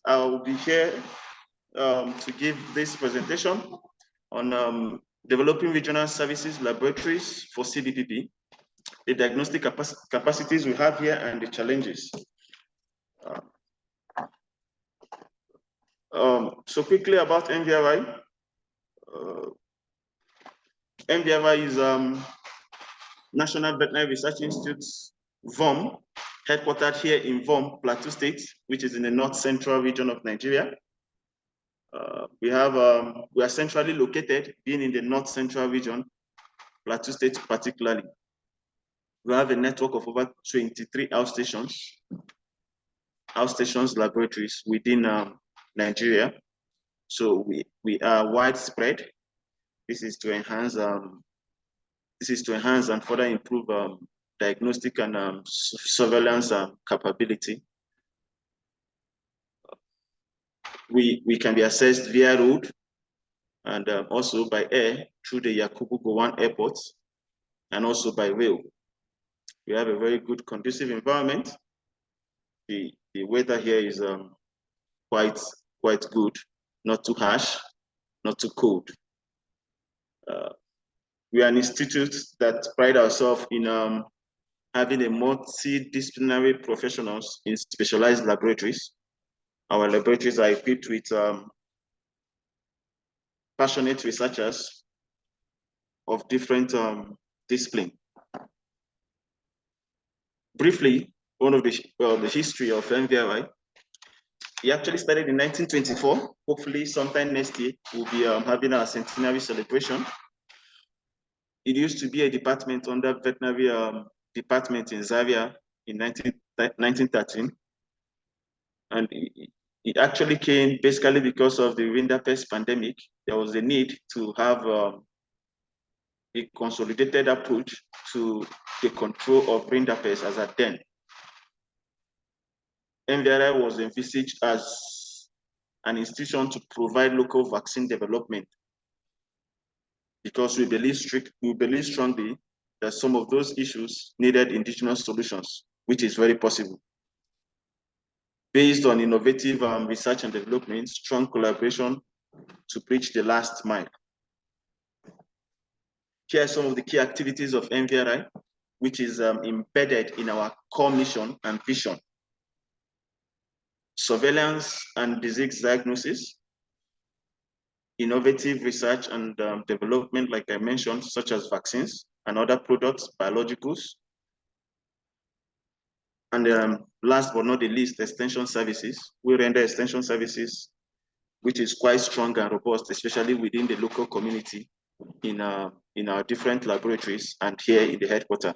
I will be here to give this presentation on developing regional services laboratories for CBPP, the diagnostic capacities we have here, and the challenges. So quickly about NVRI. NVRI is National Veterinary Research Institute, VOM, headquartered here in VOM, Plateau State, which is in the north central region of Nigeria. We are centrally located, being in the north central region, Plateau State particularly. We have a network of over 23 outstations laboratories within Nigeria. So we are widespread. This is to enhance and further improve diagnostic and surveillance capability. We can be accessed via road and also by air through the Yakubu Gowon Airport, and also by rail. We have a very good conducive environment. The weather here is quite good, not too harsh, not too cold. We are an institute that pride ourselves in having a multidisciplinary professionals in specialized laboratories. Our laboratories are equipped with passionate researchers of different disciplines. Briefly, one of the history of NVRI. It actually started in 1924. Hopefully, sometime next year, we'll be having our centenary celebration. It used to be a department under veterinary department in Zaria in 1913. And it actually came basically because of the rinderpest pandemic. There was a need to have a consolidated approach to the control of rinderpest as at then. NVRI was envisaged as an institution to provide local vaccine development, because we believe strongly that some of those issues needed indigenous solutions, which is very possible. Based on innovative research and development, strong collaboration to bridge the last mile. Here are some of the key activities of NVRI, which is embedded in our core mission and vision. Surveillance and disease diagnosis, innovative research and development, like I mentioned, such as vaccines and other products, biologicals. And last but not the least, extension services. We render extension services, which is quite strong and robust, especially within the local community in our different laboratories and here in the headquarters.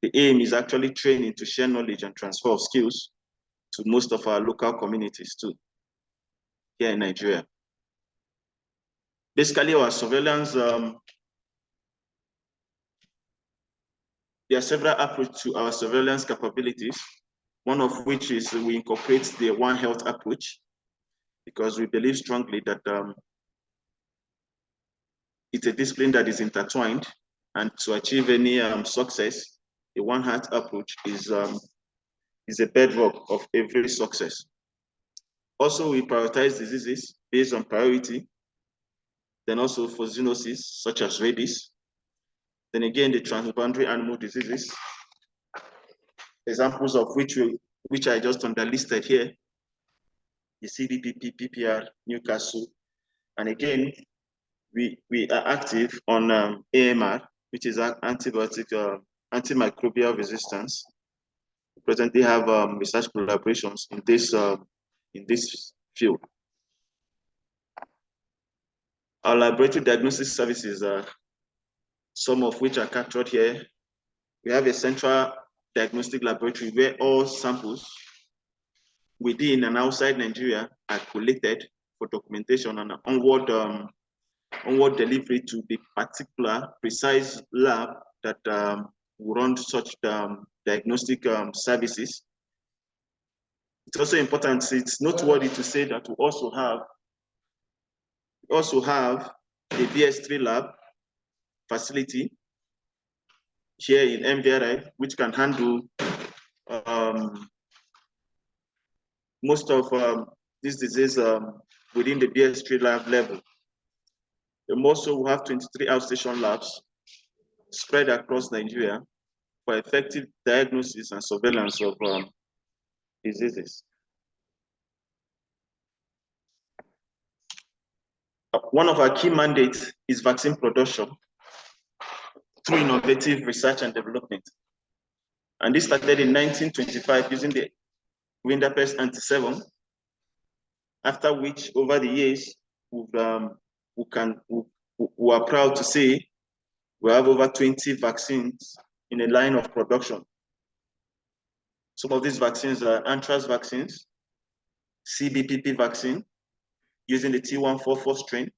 The aim is actually training to share knowledge and transfer of skills to most of our local communities too, here in Nigeria. Basically, our surveillance, there are several approaches to our surveillance capabilities, one of which is we incorporate the One Health approach, because we believe strongly that it's a discipline that is intertwined, and to achieve any success, the One Health approach is a bedrock of every success. Also, we prioritize diseases based on priority, then also for zoonoses such as rabies. Then again, the transboundary animal diseases, examples of which I just underlisted here, the CBPP, PPR, Newcastle. And again, we are active on AMR, which is antibiotic, antimicrobial resistance. We presently have research collaborations in this field. Our laboratory diagnostic services, some of which are captured here. We have a central diagnostic laboratory where all samples within and outside Nigeria are collected for documentation and onward delivery to the particular precise lab that will run such diagnostic services. It's also important, it's noteworthy to say that we also have a BS3 lab facility here in NVRI, which can handle most of this disease within the BS3 lab level. And also, we have 23 outstation labs spread across Nigeria for effective diagnosis and surveillance of diseases. One of our key mandates is vaccine production through innovative research and development. And this started in 1925 using the Rinderpest anti-7, after which, over the years, we are proud to say we have over 20 vaccines in a line of production. Some of these vaccines are anthrax vaccines, CBPP vaccine, using the T144 strain,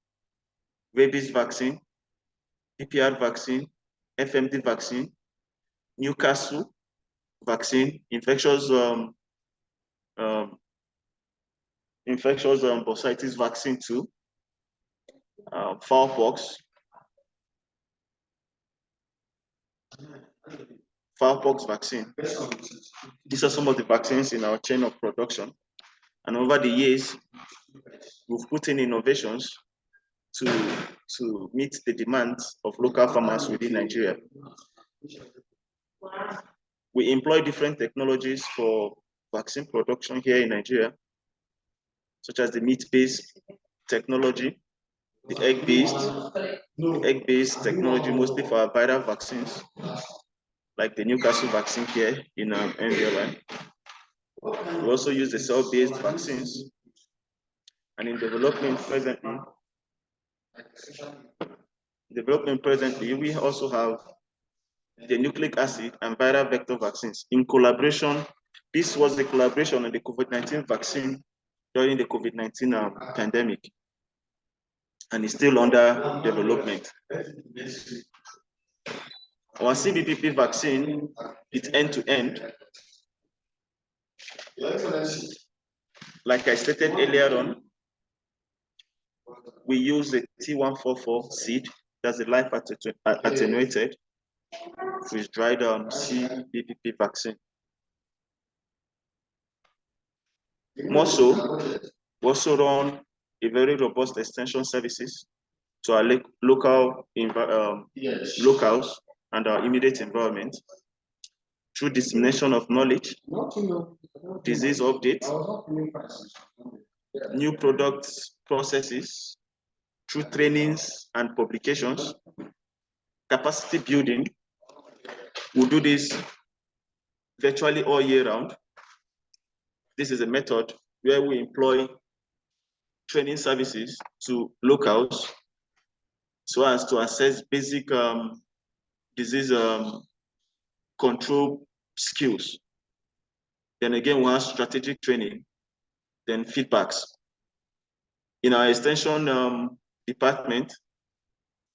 rabies vaccine, PPR vaccine, FMD vaccine, Newcastle vaccine, infectious bursitis vaccine too, fowlpox vaccine. These are some of the vaccines in our chain of production. And over the years, we've put in innovations to meet the demands of local farmers within Nigeria. We employ different technologies for vaccine production here in Nigeria, such as the meat-based technology, the egg-based technology, mostly for our viral vaccines, like the Newcastle vaccine here in NVRI. We also use the cell-based vaccines, and in development presently, we also have the nucleic acid and viral vector vaccines in collaboration. This was the collaboration on the COVID-19 vaccine during the COVID-19 pandemic, and it's still under development. Our CBPP vaccine is end-to-end. Like I stated earlier on, we use the T144 seed, that's the life attenuated, freeze-dried CBPP vaccine. More so, we also run a very robust extension services to our locals and our immediate environment through dissemination of knowledge, disease updates, new products, processes, through trainings and publications, capacity building. We do this virtually all year round. This is a method where we employ training services to locals so as to assess basic disease control skills. Then again, we have strategic training, then feedbacks. In our extension department,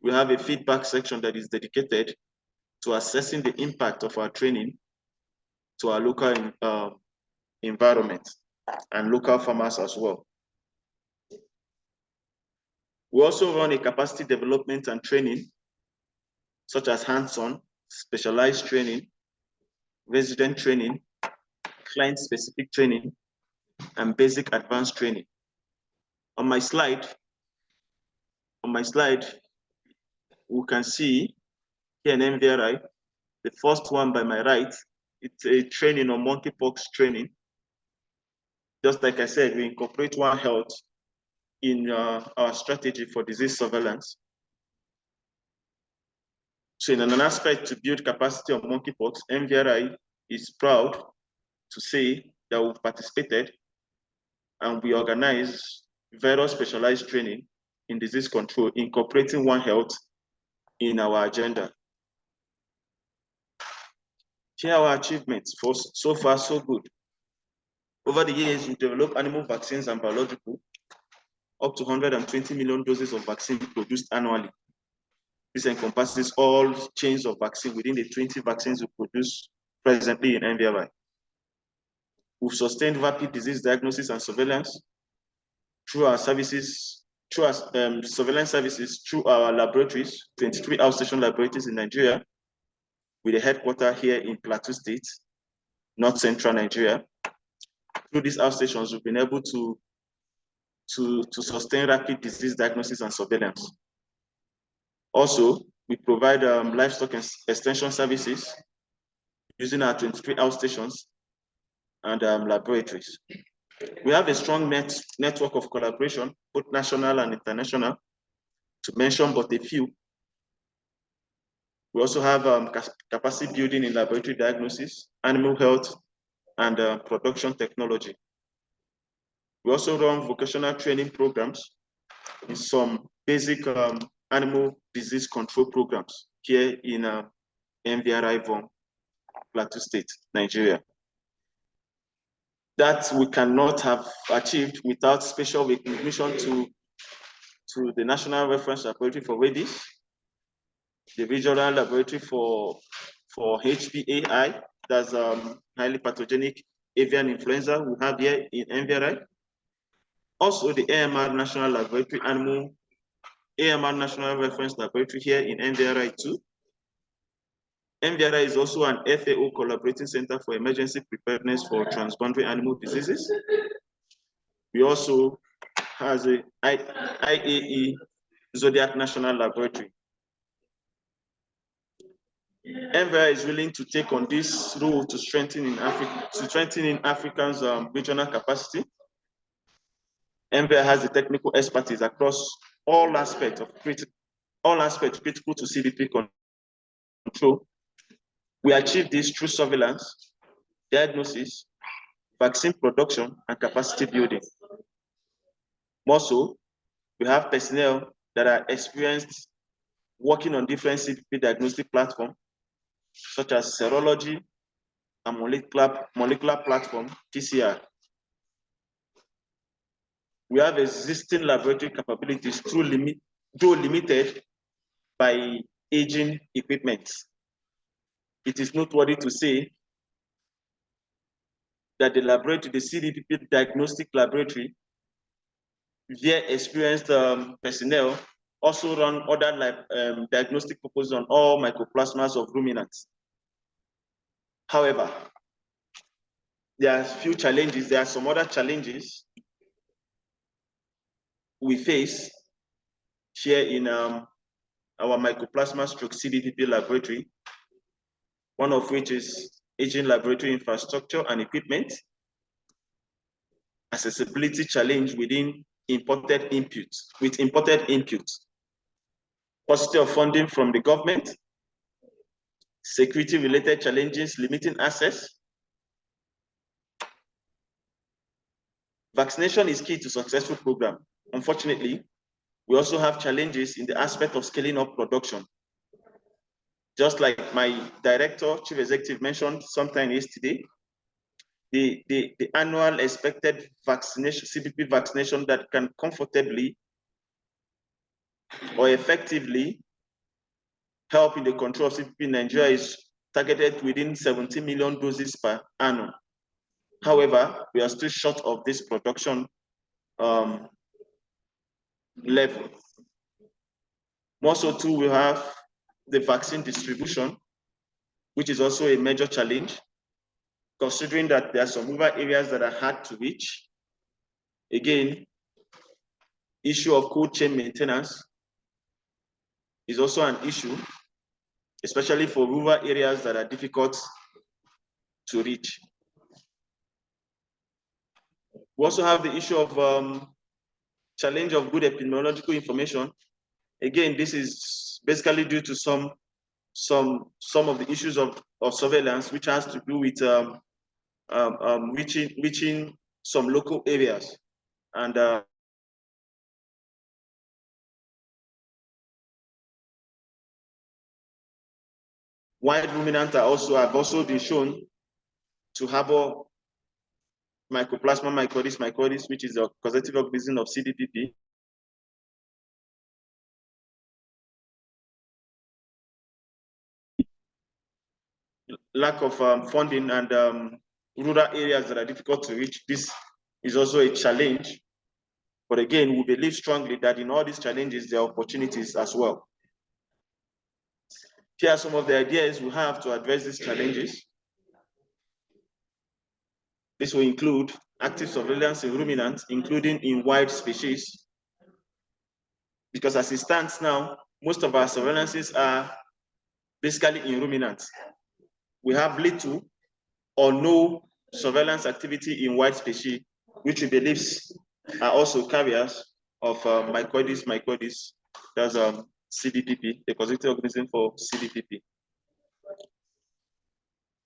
we have a feedback section that is dedicated to assessing the impact of our training to our local environment and local farmers as well. We also run a capacity development and training, such as hands-on, specialized training, resident training, client-specific training, and basic advanced training. On my slide, we can see here in NVRI, the first one by my right, it's a training on monkeypox training. Just like I said, we incorporate One Health in our strategy for disease surveillance. So in an aspect to build capacity on monkeypox, NVRI is proud to say that we've participated and we organize very specialized training in disease control, incorporating One Health in our agenda. Here are our achievements for so far, so good. Over the years, we've developed animal vaccines and biological, up to 120 million doses of vaccine produced annually. This encompasses all chains of vaccine within the 20 vaccines we produce presently in NVRI. We've sustained rapid disease diagnosis and surveillance through our services, through our surveillance services, through our laboratories, 23 outstation laboratories in Nigeria, with a headquarters here in Plateau State, North Central Nigeria. Through these outstations, we've been able to to sustain rapid disease diagnosis and surveillance. Also, we provide livestock extension services using our 23 outstations and laboratories. We have a strong network of collaboration, both national and international, to mention but a few. We also have capacity building in laboratory diagnosis, animal health, and production technology. We also run vocational training programs in some basic animal disease control programs here in NVRI, Plateau State, Nigeria. That we cannot have achieved without special recognition to the National Reference Laboratory for Rabies, the Regional Laboratory for HPAI, that's highly pathogenic avian influenza we have here in NVRI. Also, the AMR National Laboratory AMR National Reference Laboratory here in NVRI too. NVRI is also an FAO collaborating center for emergency preparedness for transboundary animal diseases. We also have a IAE Zodiac National Laboratory. NVRI is willing to take on this role to strengthen in Africa's regional capacity. NVRI has the technical expertise across all aspects critical to CBP control. We achieve this through surveillance, diagnosis, vaccine production, and capacity building. More so, we have personnel that are experienced working on different CBP diagnostic platforms, such as serology and molecular platform, PCR. We have existing laboratory capabilities though limited by aging equipment. It is noteworthy to say that the CBPP diagnostic laboratory, their experienced personnel also run other diagnostic purposes on all mycoplasmas of ruminants. However, there are a few challenges. There are some other challenges we face here in our mycoplasma stroke CBPP laboratory, one of which is aging laboratory infrastructure and equipment, accessibility challenge within imported inputs, paucity of funding from the government, security-related challenges limiting access. Vaccination is key to successful program. Unfortunately, we also have challenges in the aspect of scaling up production. Just like my director, chief executive mentioned sometime yesterday, the annual expected vaccination, CBP vaccination that can comfortably or effectively help in the control of CBP in Nigeria is targeted within 70 million doses per annum. However, we are still short of this production level. More so too, we have the vaccine distribution, which is also a major challenge, considering that there are some rural areas that are hard to reach. Again, issue of cold chain maintenance is also an issue, especially for rural areas that are difficult to reach. We also have the issue of challenge of good epidemiological information. Again, this is basically due to some of the issues of surveillance, which has to do with reaching some local areas. And wild ruminants have also been shown to harbor Mycoplasma mycoides, which is a causative organism of CBPP. Lack of funding and rural areas that are difficult to reach, this is also a challenge. But again, we believe strongly that in all these challenges, there are opportunities as well. Here are some of the ideas we have to address these challenges. This will include active surveillance in ruminants, including in wild species. Because as it stands now, most of our surveillances are basically in ruminants. We have little or no surveillance activity in wild species, which we believe are also carriers of mycoides, that's CBPP, the causative organism for CBPP.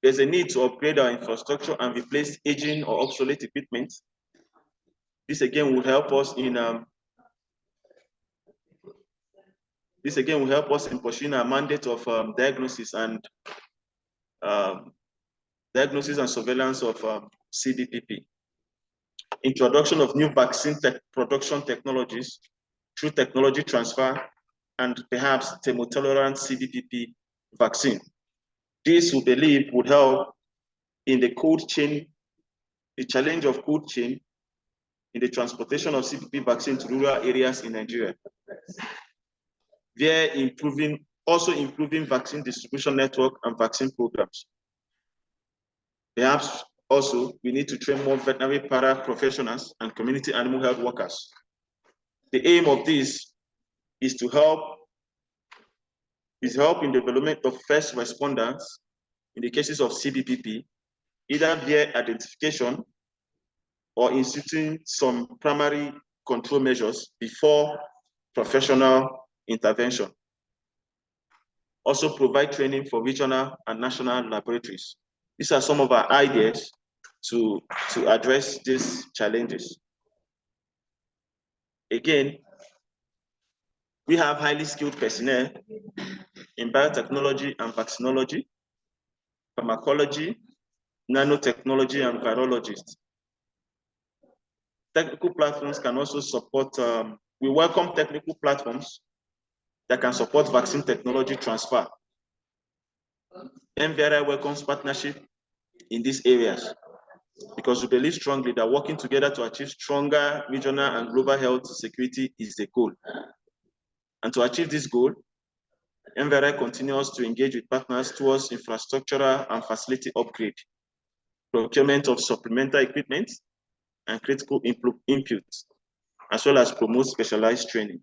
There's a need to upgrade our infrastructure and replace aging or obsolete equipment. This again would help us in pursuing our mandate of diagnosis and surveillance of CBPP. Introduction of new vaccine production technologies through technology transfer and perhaps thermotolerant CBPP vaccine. This, we believe, would help in the cold chain, the challenge of cold chain in the transportation of CBPP vaccine to rural areas in Nigeria. They're also improving vaccine distribution network and vaccine programs. Perhaps also we need to train more veterinary para-professionals and community animal health workers. The aim of this is to help in development of first responders in the cases of CBPP, either via identification or instituting some primary control measures before professional intervention. Also provide training for regional and national laboratories. These are some of our ideas to address these challenges. Again, we have highly skilled personnel in biotechnology and vaccinology, pharmacology, nanotechnology, and virologists. Technical platforms can also support, we welcome technical platforms that can support vaccine technology transfer. NVRI welcomes partnership in these areas because we believe strongly that working together to achieve stronger regional and global health security is the goal. And to achieve this goal, NVRI continues to engage with partners towards infrastructural and facility upgrade, procurement of supplemental equipment, and critical inputs, as well as promote specialized training.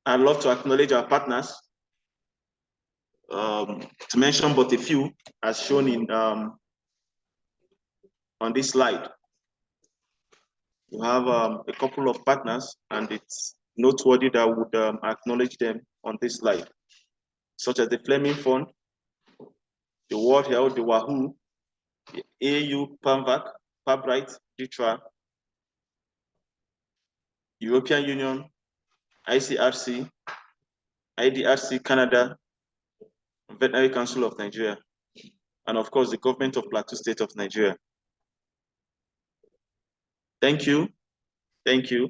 I'd love to acknowledge our partners, to mention but a few, as shown in on this slide. We have a couple of partners, and it's noteworthy that I would acknowledge them on this slide, such as the Fleming Fund, the World Health, the WOAH, the AU, PAMVAC, PABRIGHT, DITRA, European Union, ICRC, IDRC Canada, Veterinary Council of Nigeria, and of course the government of Plateau State of Nigeria. Thank you. Thank you.